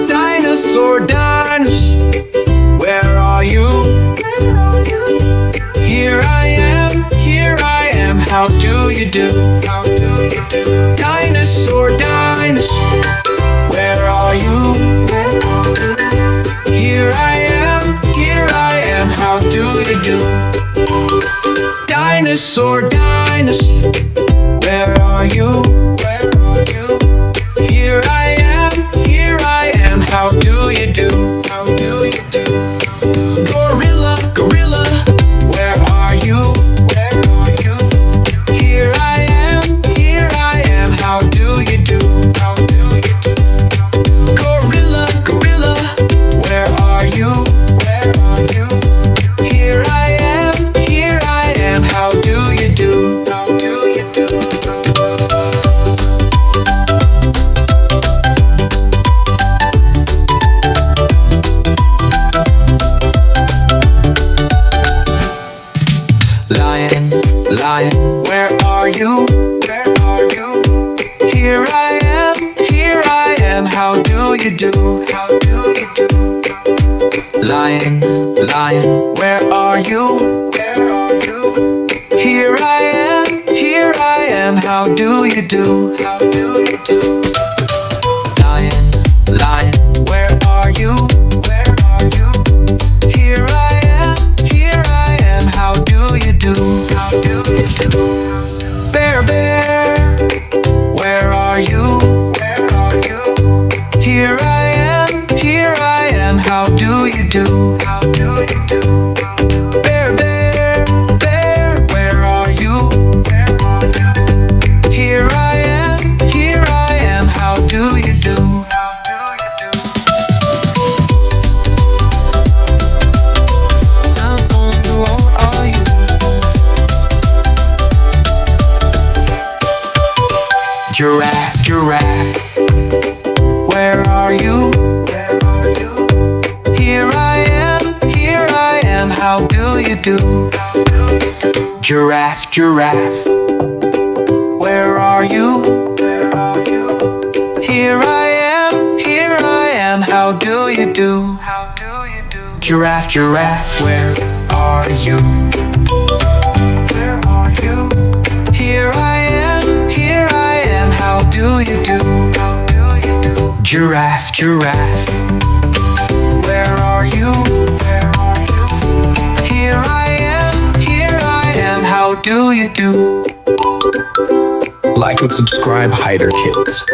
Dinosaur Dinosaur, where are you? Here I am, how do you do? How do you do? Dinosaur Dinosaur, where are you? Here I am, how do you do? Dinosaur Dinosaur, where are you? Where are you? Here I am, how do you do? How do you do? Gorilla, gorilla, where are you? Where are you? Here I am, how do you do? How do you do? Gorilla, gorilla, where are you? Where are you? Here I am, how do you do? How do you do? Lion, where are you? Where are you? Here I am, how do you do? How do you do? Lion, where are you? Where are you? Here I am, how do you do? How do you do? Lion, where are you? Where are you? Here I am, how do you do? How do you do? Bear, where are you? Where are you? Here I am, how do you do? How do you do? Bear, where are you? Where are you? Here I am, how do you do? How do you do? Where are you? Giraffe, where are you? Where are you? Here I am, how do you do? Giraffe, where are you? Where are you? Here I am, how do you do? How do you do? Giraffe, where are you? Where are you? Here I am, how do you do? How do you do? Giraffe, where are you? Where are you? Here I am, how do you do? Like and subscribe Haider Kids.